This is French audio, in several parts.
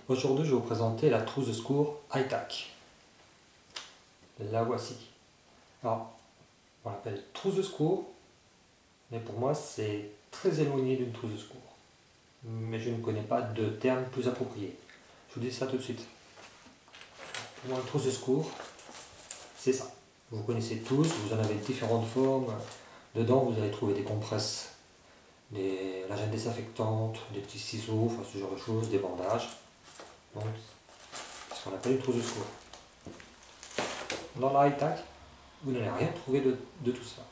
Aujourd'hui, je vais vous présenter la trousse de secours Hi-Tac. La voici. Alors, on l'appelle trousse de secours, mais pour moi, c'est très éloigné d'une trousse de secours. Mais je ne connais pas de terme plus approprié. Je vous dis ça tout de suite. Pour moi, une trousse de secours, c'est ça. Vous connaissez tous, vous en avez différentes formes. Dedans, vous allez trouver des compresses, la gel désinfectante, des petits ciseaux, enfin, ce genre de choses, des bandages. Donc, c'est ce qu'on appelle une trousse de secours. Dans la Hi-Tac, vous n'allez rien trouver de tout ça.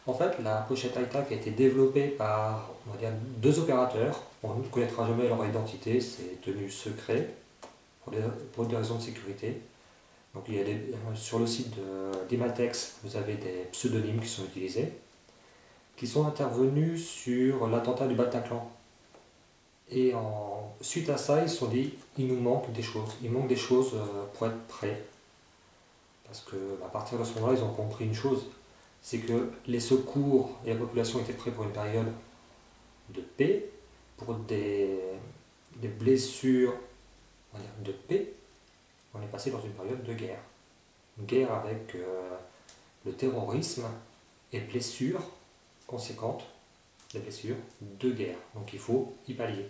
En fait, la pochette Hi-Tac a été développée par, on va dire, deux opérateurs. On ne connaîtra jamais leur identité, c'est tenu secret pour des raisons de sécurité. Donc, sur le site d'Imatex, vous avez des pseudonymes qui sont utilisés, qui sont intervenus sur l'attentat du Bataclan. Et suite à ça, ils se sont dit, il nous manque des choses. Il manque des choses pour être prêts. Parce qu'à partir de ce moment-là, ils ont compris une chose, c'est que les secours et la population étaient prêts pour une période de paix, pour des blessures, on va dire, de paix. On est passé dans une période de guerre. Une guerre avec le terrorisme et blessures conséquentes, des blessures de guerre. Donc il faut y pallier.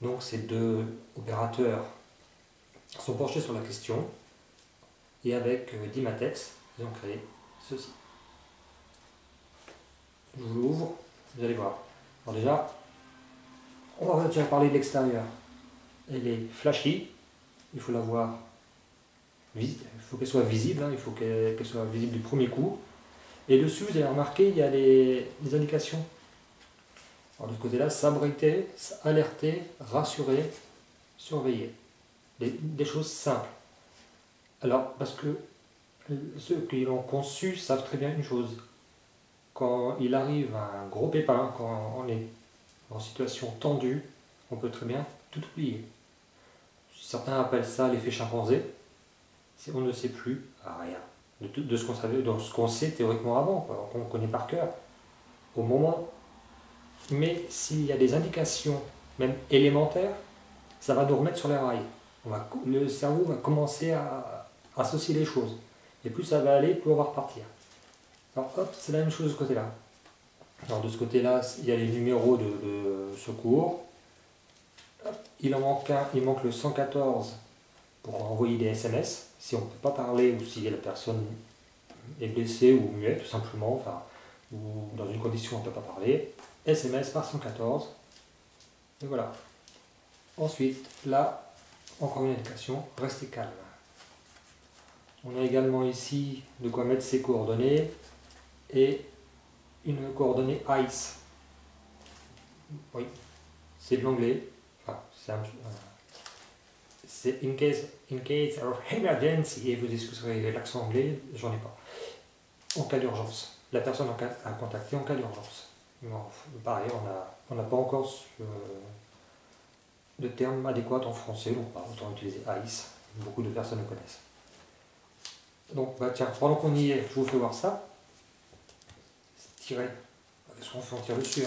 Donc ces deux opérateurs sont penchés sur la question et avec d'Imatex, ils ont créé ceci. Je vous l'ouvre, vous allez voir. Alors déjà, on va déjà parler de l'extérieur. Elle est flashy, il faut la voir, il faut qu'elle soit visible, il faut qu'elle soit visible du premier coup. Et dessus, vous avez remarqué, il y a les indications. Alors de ce côté-là, s'abriter, alerter, rassurer, surveiller. Des choses simples. Alors, parce que ceux qui l'ont conçu savent très bien une chose. Quand il arrive un gros pépin, quand on est en situation tendue, on peut très bien tout oublier. Certains appellent ça l'effet chimpanzé. On ne sait plus rien de ce qu'on savait, de ce qu'on sait théoriquement avant, qu'on connaît par cœur. Au moment, mais s'il y a des indications, même élémentaires, ça va nous remettre sur les rails. Le cerveau va commencer à associer les choses. Et plus ça va aller, plus on va repartir. Alors hop, c'est la même chose de ce côté-là. Alors de ce côté-là, il y a les numéros de secours. Hop, il en manque un, il manque le 114 pour envoyer des SMS. Si on ne peut pas parler ou si la personne est blessée ou muette tout simplement, enfin, ou dans une condition où on ne peut pas parler, SMS par 114. Et voilà. Ensuite, là, encore une indication, restez calme. On a également ici de quoi mettre ses coordonnées et une coordonnée ICE. Oui, c'est de l'anglais. Enfin, c'est in case of emergency, et vous excuserez l'accent anglais, j'en ai pas. En cas d'urgence. La personne à contacter en cas d'urgence. Pareil, on n'a pas encore de terme adéquat en français, donc autant utiliser ICE. Beaucoup de personnes le connaissent. Donc, tiens, pendant qu'on y est, je vous fais voir ça. C'est tiré. Qu'est-ce qu'on fait? On tire dessus.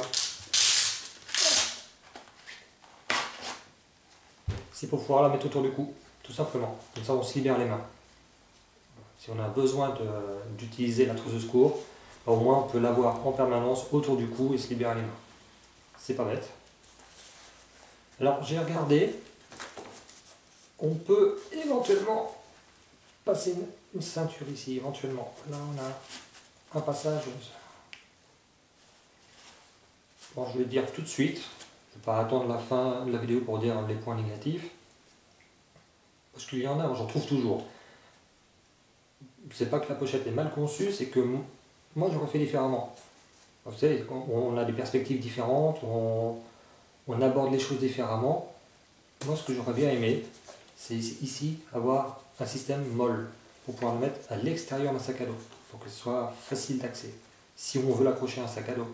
C'est pour pouvoir la mettre autour du cou, tout simplement. Comme ça, on se libère les mains. Si on a besoin d'utiliser la trousse de secours, au moins on peut l'avoir en permanence autour du cou et se libérer les mains. C'est pas bête. Alors, j'ai regardé. On peut éventuellement passer une ceinture ici, éventuellement. Là, on a un passage. Bon, je vais le dire tout de suite. Je ne vais pas attendre la fin de la vidéo pour dire les points négatifs. Parce qu'il y en a, j'en trouve toujours. C'est pas que la pochette est mal conçue, c'est que moi j'aurais fait différemment. Vous savez, on a des perspectives différentes, on aborde les choses différemment. Moi, ce que j'aurais bien aimé, c'est ici avoir un système molle pour pouvoir le mettre à l'extérieur d'un sac à dos, pour que ce soit facile d'accès. Si on veut l'accrocher à un sac à dos,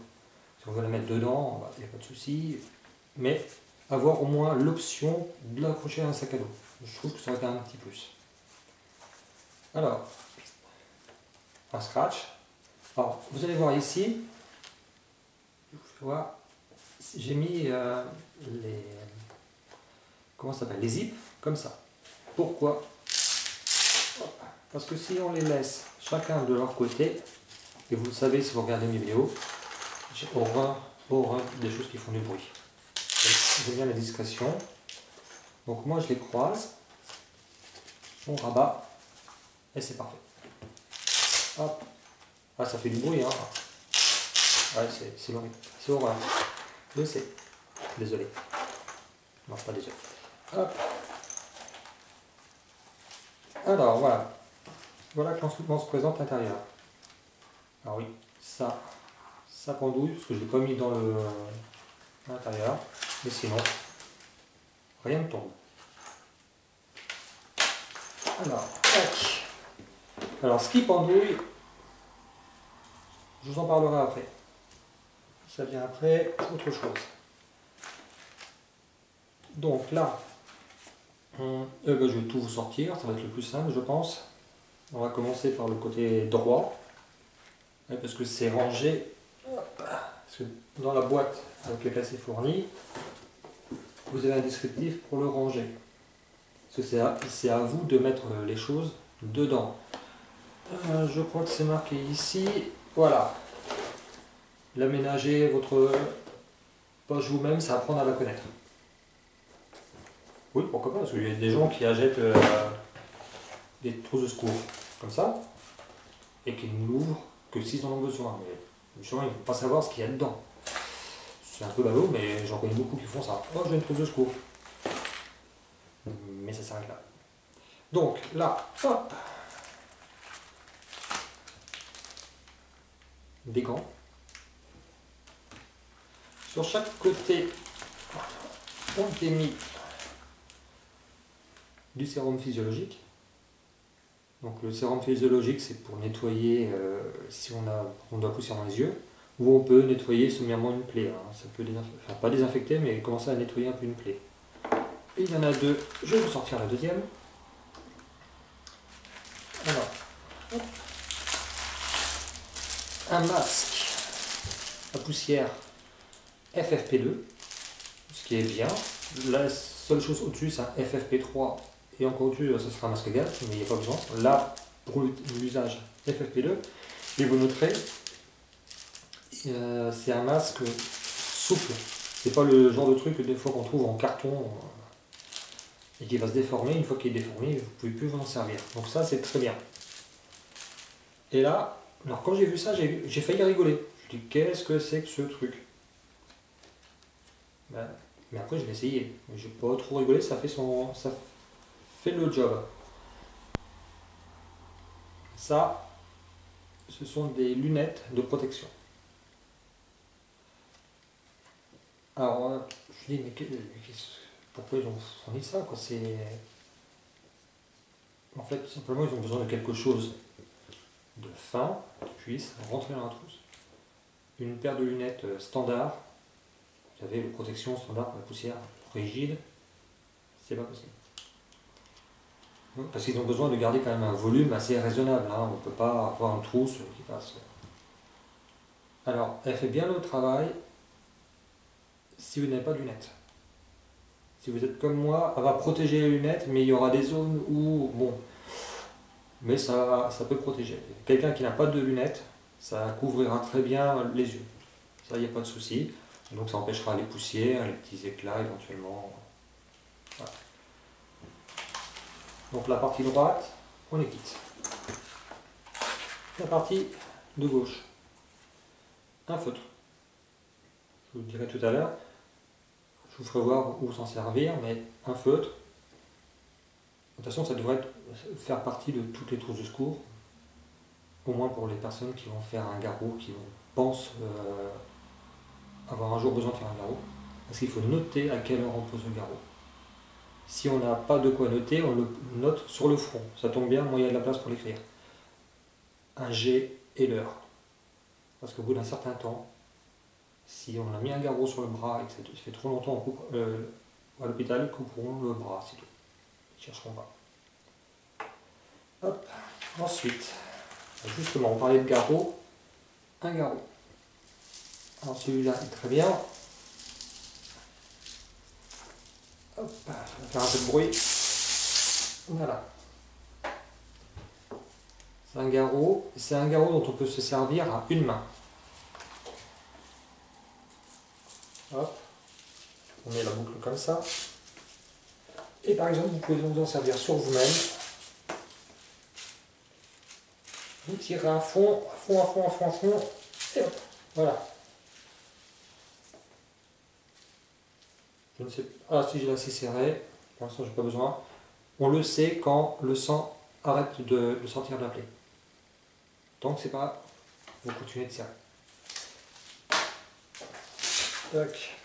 si on veut la mettre dedans, il n'y a pas de souci, mais avoir au moins l'option de l'accrocher à un sac à dos. Je trouve que ça aurait été un petit plus. Alors, un scratch. Alors, vous allez voir ici, j'ai mis comment ça s'appelle, les zips, comme ça. Pourquoi? Parce que si on les laisse chacun de leur côté, et vous le savez si vous regardez mes vidéos, j'ai horreur des choses qui font du bruit. J'aime bien la discrétion. Donc moi je les croise, on rabat, et c'est parfait. Hop. Ah, ça fait du bruit, hein. Ouais, c'est horrible. C'est horreur. Je sais. Désolé. Non, pas désolé. Hop. Alors, voilà. Voilà comment se présente l'intérieur. Alors oui, ça pendouille, parce que je ne l'ai pas mis dans l'intérieur. Mais sinon, rien ne tombe. Alors, tac. Alors, ce qui pendouille, je vous en parlerai après. Ça vient après, autre chose. Donc là, je vais tout vous sortir, ça va être le plus simple, je pense. On va commencer par le côté droit, parce que c'est rangé. Parce que dans la boîte avec laquelle c'est fourni, vous avez un descriptif pour le ranger. Parce que c'est à vous de mettre les choses dedans. Je crois que c'est marqué ici. Voilà. L'aménager votre poche vous-même, c'est apprendre à la connaître. Oui, pourquoi pas, parce qu'il y a des gens qui achètent des trousses de secours comme ça et qui ne l'ouvrent que s'ils en ont besoin. Mais souvent, ils ne vont pas savoir ce qu'il y a dedans. C'est un peu ballot, mais j'en connais beaucoup qui font ça. Oh, j'ai une trousse de secours. Mais ça s'arrête là. Donc là, hop, des gants. Sur chaque côté, on a mis du sérum physiologique. Donc le sérum physiologique, c'est pour nettoyer si on doit pousser dans les yeux, ou on peut nettoyer sommairement une plaie. Hein. Ça peut enfin, pas désinfecter, mais commencer à nettoyer un peu une plaie. Et il y en a deux. Je vais vous sortir la deuxième. Alors, hop. Un masque à poussière FFP2, ce qui est bien. La seule chose au-dessus, c'est un FFP3, et encore au-dessus, ce sera un masque à gaz, mais il n'y a pas besoin. Là, pour l'usage FFP2, et vous noterez, c'est un masque souple. C'est pas le genre de truc que des fois qu'on trouve en carton et qui va se déformer. Une fois qu'il est déformé, vous ne pouvez plus vous en servir. Donc ça, c'est très bien. Et là, alors quand j'ai vu ça, j'ai failli rigoler. Je dis, qu'est-ce que c'est que ce truc? Ben, mais après, je l'ai essayé. J'ai pas trop rigolé, ça fait le job. Ça, ce sont des lunettes de protection. Alors, je me dis, mais pourquoi ils ont fourni ça, quoi? En fait, simplement, ils ont besoin de quelque chose de fin qui puisse rentrer dans la trousse. Une paire de lunettes standard, vous savez, une protection standard pour la poussière rigide, c'est pas possible. Parce qu'ils ont besoin de garder quand même un volume assez raisonnable, hein. On ne peut pas avoir une trousse qui passe. Alors, elle fait bien le travail si vous n'avez pas de lunettes. Si vous êtes comme moi, elle va protéger les lunettes, mais il y aura des zones où, bon, mais ça peut protéger. Quelqu'un qui n'a pas de lunettes, ça couvrira très bien les yeux. Ça, il n'y a pas de souci. Donc ça empêchera les poussières, les petits éclats éventuellement. Voilà. Donc la partie droite, on les quitte. La partie de gauche, un feutre. Je vous le dirai tout à l'heure. Je vous ferai voir où s'en servir, mais un feutre. De toute façon, ça devrait faire partie de toutes les trousses de secours. Au moins pour les personnes qui vont faire un garrot, qui pensent avoir un jour besoin de faire un garrot. Parce qu'il faut noter à quelle heure on pose le garrot. Si on n'a pas de quoi noter, on le note sur le front. Ça tombe bien, moi il y a de la place pour l'écrire. Un G et l'heure. Parce qu'au bout d'un certain temps, si on a mis un garrot sur le bras et que ça fait trop longtemps à l'hôpital, ils couperont le bras, c'est tout. Ils ne chercheront pas. Hop. Ensuite, justement, on parlait de garrot. Un garrot. Alors celui-là est très bien. Hop, faire un peu de bruit. Voilà. C'est un garrot dont on peut se servir à une main. Hop. On met la boucle comme ça. Et par exemple, vous pouvez donc vous en servir sur vous-même. Vous tirez à fond, à fond, à fond, à fond, à fond. Et hop. Voilà. Je ne sais pas si j'ai assez serré. Pour l'instant, j'ai pas besoin. On le sait quand le sang arrête de sortir de la plaie. Donc c'est pas grave. Vous continuez de serrer. Tac.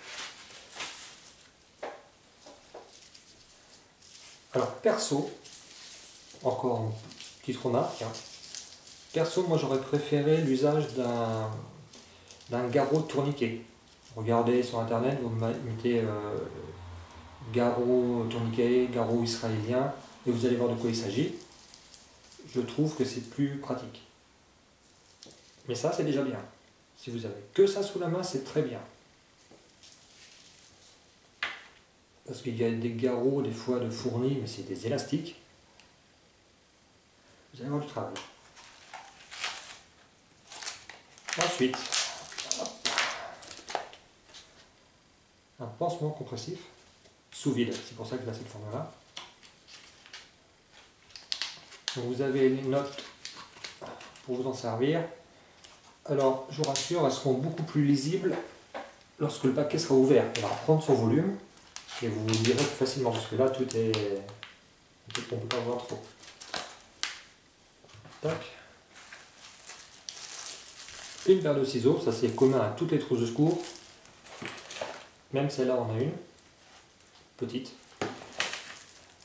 Alors perso, encore une petite remarque. Perso, moi j'aurais préféré l'usage d'un garrot tourniquet. Regardez sur internet, vous mettez garrot tourniquet, garrot israélien, et vous allez voir de quoi il s'agit. Je trouve que c'est plus pratique. Mais ça, c'est déjà bien. Si vous avez que ça sous la main, c'est très bien. Parce qu'il y a des garrots, des fois de fournis, mais c'est des élastiques. Vous allez avoir du travail. Ensuite, un pansement compressif sous vide. C'est pour ça que j'ai cette forme-là. Vous avez une note pour vous en servir. Alors, je vous rassure, elles seront beaucoup plus lisibles lorsque le paquet sera ouvert. On va prendre son volume et vous le lirez plus facilement parce que là, tout est... on ne peut pas voir trop. Tac. Une paire de ciseaux, ça c'est commun à toutes les trousses de secours. Même celle-là, on a une. Petite.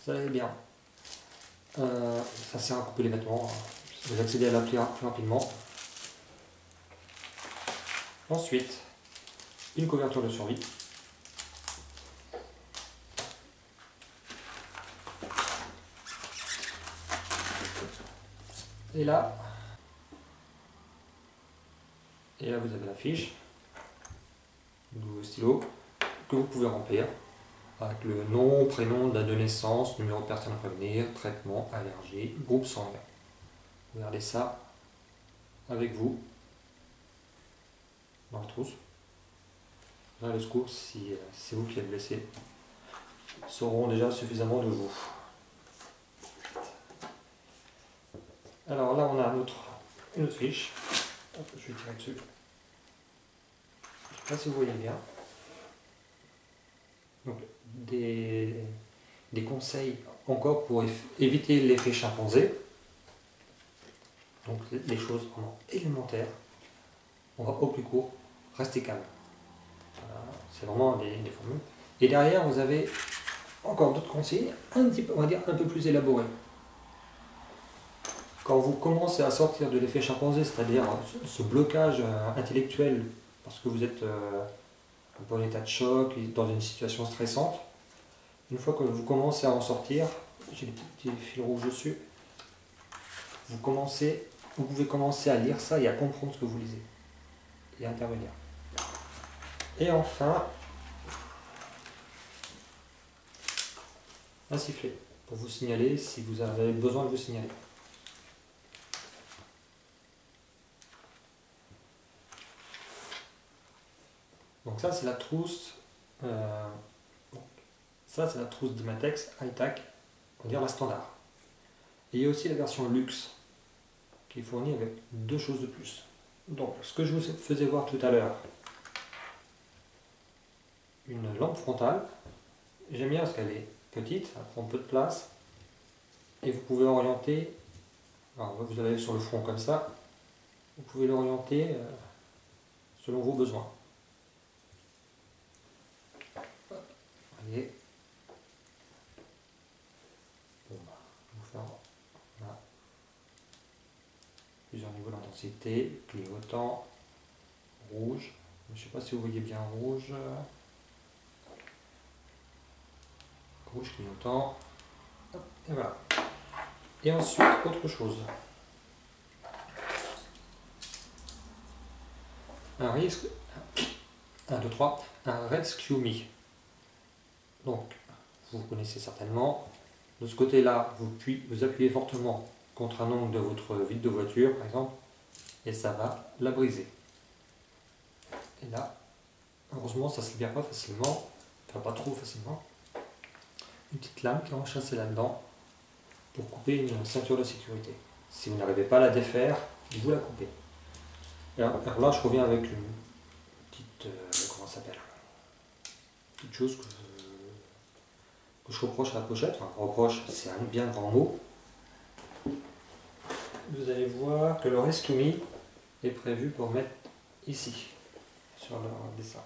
Ça allait bien. Ça sert à couper les vêtements. Vous accédez à la plaie plus rapidement. Ensuite, une couverture de survie. Et là, vous avez la fiche du stylo que vous pouvez remplir avec le nom, prénom, date de naissance, numéro de personne à prévenir, traitement, allergie, groupe sanguin. Vous gardez ça avec vous dans la trousse. Là, les secours, si c'est vous qui êtes blessé, sauront déjà suffisamment de vous. Alors là, on a une autre fiche. Hop, je vais tirer dessus. Je ne sais pas si vous voyez bien. Donc, des conseils encore pour éviter l'effet chimpanzé. Donc, les choses vraiment élémentaires. On va au plus court, restez calme. Voilà, c'est vraiment des formules. Et derrière, vous avez encore d'autres consignes, un petit peu, on va dire, un peu plus élaborées. Quand vous commencez à sortir de l'effet chimpanzé, c'est-à-dire ce blocage intellectuel, parce que vous êtes un peu en état de choc, dans une situation stressante, une fois que vous commencez à en sortir, j'ai des petits fils rouges dessus, vous pouvez commencer à lire ça et à comprendre ce que vous lisez, et à intervenir. Et enfin, un sifflet, pour vous signaler si vous avez besoin de vous signaler. Donc ça c'est la trousse, Dematex High-Tac, on va dire la standard. Et il y a aussi la version luxe qui est fournie avec deux choses de plus. Donc ce que je vous faisais voir tout à l'heure, une lampe frontale, j'aime bien parce qu'elle est petite, elle prend peu de place, et vous pouvez orienter, alors vous l'avez sur le front comme ça, vous pouvez l'orienter selon vos besoins. Voyez. Bon, on va faire là. Plusieurs niveaux d'intensité, clignotant, rouge. Je ne sais pas si vous voyez bien rouge. Rouge clignotant. Et voilà. Et ensuite, autre chose. Un risque. 1, 2, 3. Un Rescue Me. Donc, vous connaissez certainement. De ce côté-là, vous appuyez fortement contre un angle de votre vitre de voiture, par exemple, et ça va la briser. Et là, heureusement, ça ne se libère pas facilement, enfin pas trop facilement. Une petite lame qui est enchâssée là-dedans pour couper une ceinture de sécurité. Si vous n'arrivez pas à la défaire, vous la coupez. Et alors là, je reviens avec une petite, comment ça s'appelle, petite chose que je reproche à la pochette. Enfin, reproche, c'est un bien grand mot. Vous allez voir que le restumi est prévu pour mettre ici, sur le dessin.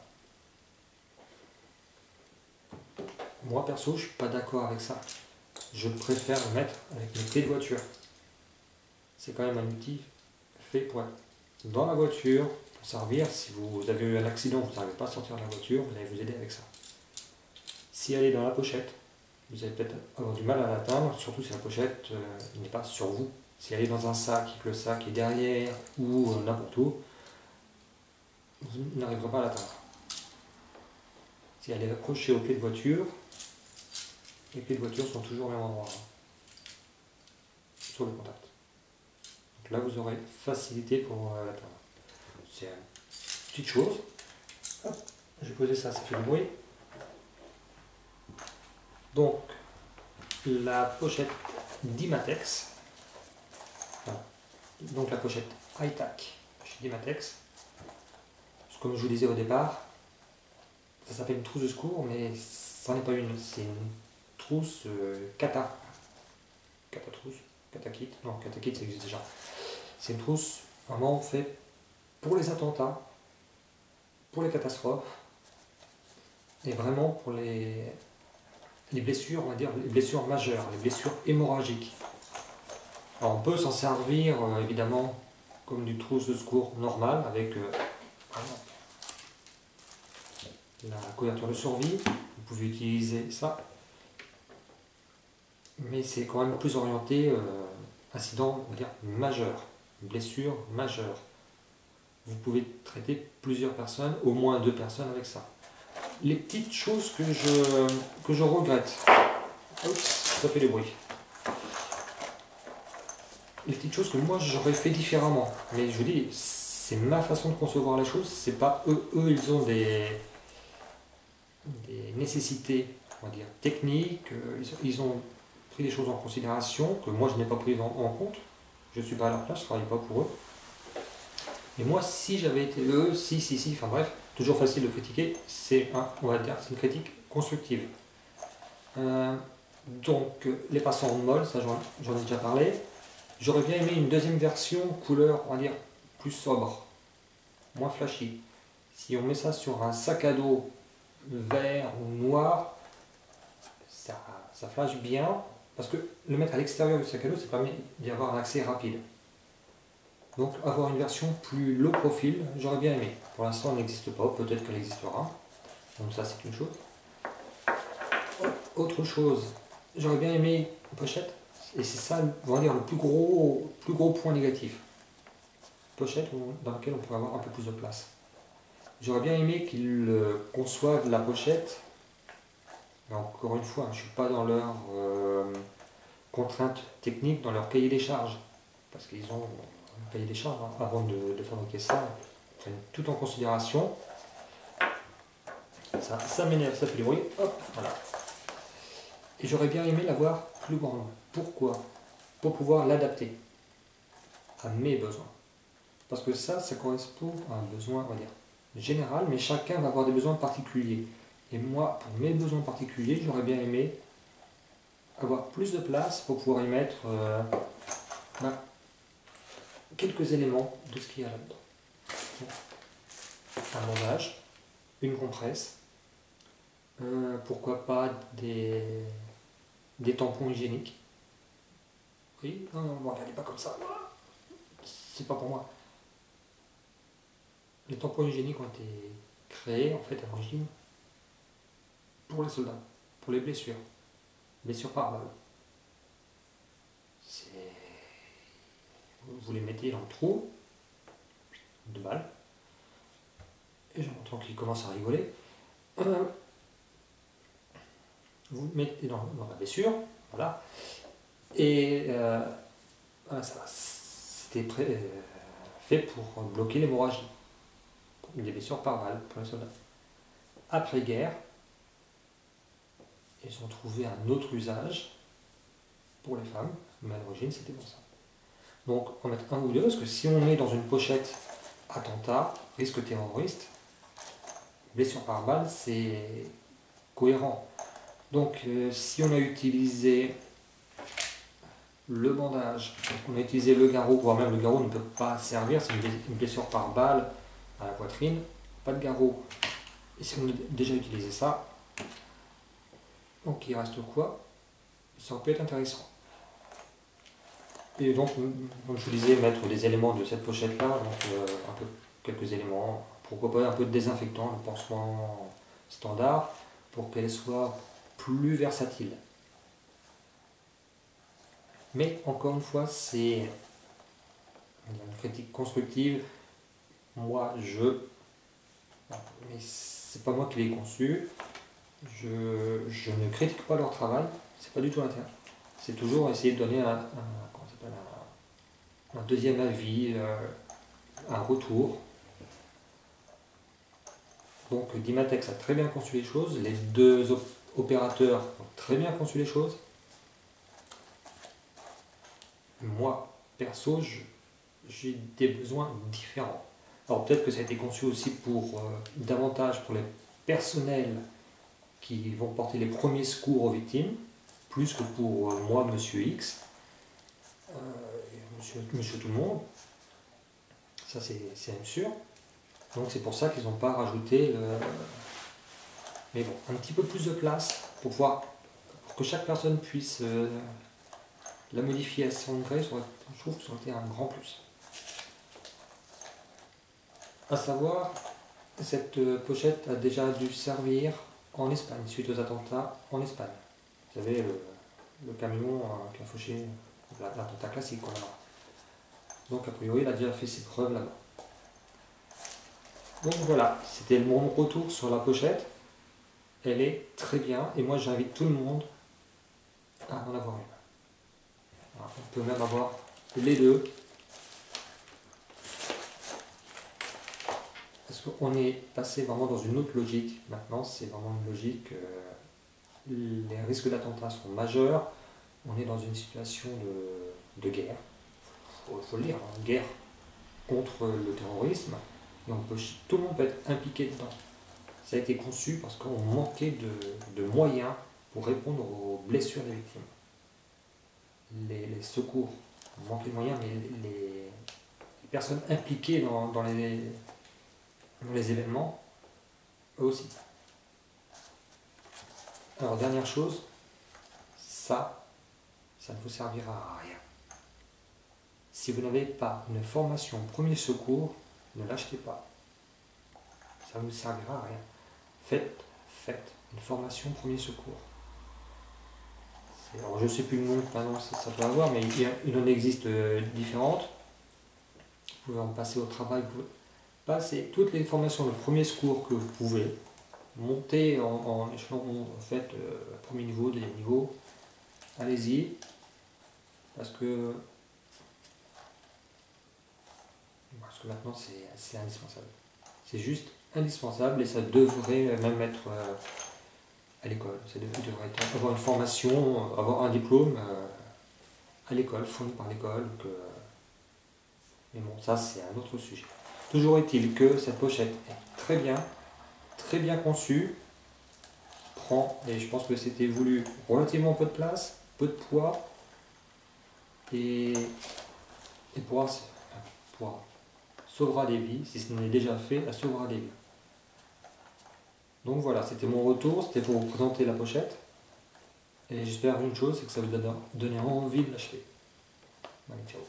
Moi perso, je ne suis pas d'accord avec ça. Je préfère le mettre avec mes clés de voiture. C'est quand même un outil fait pour être dans la voiture, pour servir. Si vous avez eu un accident, vous n'arrivez pas à sortir de la voiture, vous allez vous aider avec ça. Si elle est dans la pochette, vous allez peut-être avoir du mal à l'atteindre, surtout si la pochette n'est pas sur vous. Si elle est dans un sac et que le sac est derrière ou n'importe où, vous n'arriverez pas à l'atteindre. Si elle est accrochée aux clés de voiture, les clés de voiture sont toujours au même endroit, sur le contact. Donc là, vous aurez facilité pour l'atteindre. C'est une petite chose. Hop, j'ai posé ça, ça fait du bruit. Donc, la pochette d'Imatex, voilà. Donc la pochette high-tack chez d'Imatex, comme je vous disais au départ, ça s'appelle une trousse de secours, mais ça n'est pas une, c'est une trousse Kata. Kata trousse, Kata kit, non, Kata kit ça existe déjà. C'est une trousse vraiment faite pour les attentats, pour les catastrophes, et vraiment pour les blessures, on va dire, les blessures majeures, les blessures hémorragiques. Alors on peut s'en servir évidemment comme du trousse de secours normale avec la couverture de survie. Vous pouvez utiliser ça, mais c'est quand même plus orienté incident, on va dire, majeur, blessure majeure. Vous pouvez traiter plusieurs personnes, au moins 2 personnes avec ça. Les petites choses que je regrette. Oups, ça fait du bruit. Les petites choses que moi j'aurais fait différemment. Mais je vous dis, c'est ma façon de concevoir les choses. C'est pas eux ils ont des nécessités, on va dire, techniques. Ils ont pris des choses en considération que moi je n'ai pas pris en compte. Je ne suis pas à leur place, je ne travaille pas pour eux. Et moi, si j'avais été eux, enfin bref, toujours facile de critiquer, on va dire, c'est une critique constructive. Donc, les passants en molle, ça j'en ai déjà parlé. J'aurais bien aimé une deuxième version, couleur, on va dire, plus sobre, moins flashy. Si on met ça sur un sac à dos vert ou noir, ça flash bien, parce que le mettre à l'extérieur du sac à dos, ça permet d'y avoir un accès rapide. Donc avoir une version plus low profil, j'aurais bien aimé. Pour l'instant, elle n'existe pas, peut-être qu'elle existera. Donc ça, c'est une chose. Autre chose, j'aurais bien aimé une pochette, et c'est ça, on va dire, le plus gros point négatif. Pochette dans laquelle on pourrait avoir un peu plus de place. J'aurais bien aimé qu'ils conçoivent la pochette, mais encore une fois, je ne suis pas dans leurs contraintes techniques, dans leur cahier des charges, parce qu'ils ont un cahier des charges avant de fabriquer ça, ils prennent tout en considération. Ça m'énerve, ça fait du bruit, hop, voilà. Et j'aurais bien aimé l'avoir plus grande. Pourquoi? Pour pouvoir l'adapter à mes besoins. Parce que ça correspond à un besoin, on va dire, général, mais chacun va avoir des besoins particuliers. Et moi, pour mes besoins particuliers, j'aurais bien aimé avoir plus de place pour pouvoir y mettre quelques éléments de ce qu'il y a là-dedans. Un bandage, une compresse, pourquoi pas des tampons hygiéniques. Oui, non, regardez pas comme ça. C'est pas pour moi. Les tampons hygiéniques ont été créés en fait à l'origine pour les soldats, pour les blessures par balle. Vous les mettez dans le trou de balle, et j'entends qu'il commence à rigoler. vous mettez dans la blessure, voilà, et voilà, c'était fait pour bloquer l'hémorragie, des blessures par balle pour les soldats. Après-guerre, ils ont trouvé un autre usage pour les femmes, mais à l'origine c'était pour ça. Donc on met un ou deux, parce que si on met dans une pochette attentat, risque terroriste, blessure par balle, c'est cohérent. Donc si on a utilisé le bandage, on a utilisé le garrot, voire même le garrot ne peut pas servir, c'est une blessure par balle à la poitrine, pas de garrot. Et si on a déjà utilisé ça, donc il reste quoi? Ça peut être intéressant. Et donc, comme je vous disais, mettre des éléments de cette pochette-là, donc quelques éléments, pourquoi pas un peu de désinfectant, le pansement standard, pour qu'elle soit plus versatile. Mais encore une fois, c'est une critique constructive. Moi, mais c'est pas moi qui l'ai conçu. Je ne critique pas leur travail, c'est pas du tout l'intérêt. C'est toujours essayer de donner un deuxième avis, un retour. Donc Dimatex a très bien conçu les choses, les deux opérateurs ont très bien conçu les choses. Moi, perso, j'ai des besoins différents. Alors peut-être que ça a été conçu aussi pour davantage pour les personnels qui vont porter les premiers secours aux victimes, plus que pour moi, Monsieur X, monsieur tout le monde. Ça c'est même sûr. Donc c'est pour ça qu'ils n'ont pas rajouté mais bon, un petit peu plus de place pour que chaque personne puisse la modifier à son gré. Je trouve que ça aurait été un grand plus. À savoir, cette pochette a déjà dû servir en Espagne, suite aux attentats en Espagne. Vous savez, le camion qui a fauché, l'attentat classique qu'on a. Donc a priori, il a déjà fait ses preuves là-bas. Donc voilà, c'était mon retour sur la pochette. Elle est très bien et moi j'invite tout le monde à en avoir une. Alors, on peut même avoir les deux. Parce qu'on est passé vraiment dans une autre logique. Maintenant, c'est vraiment une logique. Les risques d'attentat sont majeurs. On est dans une situation de guerre. Il faut le dire, hein, guerre contre le terrorisme. Et tout le monde peut être impliqué dedans. Ça a été conçu parce qu'on manquait de moyens pour répondre aux blessures des victimes. Les secours manquaient de moyens, mais les personnes impliquées dans les événements, eux aussi. Alors, dernière chose, ça ne vous servira à rien. Si vous n'avez pas une formation premier secours, ne l'achetez pas. Ça ne vous servira à rien. Faites une formation premier secours. Alors, je ne sais plus le nom que maintenant ça doit avoir, mais il en existe différentes. Vous pouvez en passer au travail, vous pouvez passer toutes les formations de premier secours que vous pouvez, monter en échelon, en fait, premier niveau, deuxième niveau. Allez-y, parce que maintenant c'est indispensable. C'est juste indispensable et ça devrait même être à l'école. Ça devrait avoir une formation, avoir un diplôme à l'école, fourni par l'école. Mais bon, ça c'est un autre sujet. Toujours est-il que cette pochette est très bien conçue, et je pense que c'était voulu relativement peu de place, peu de poids, et pourra sauvera des vies, si ce n'est déjà fait, elle sauvera des vies. Donc voilà, c'était mon retour, c'était pour vous présenter la pochette, et j'espère une chose, c'est que ça vous donne envie de l'acheter. Allez, ciao.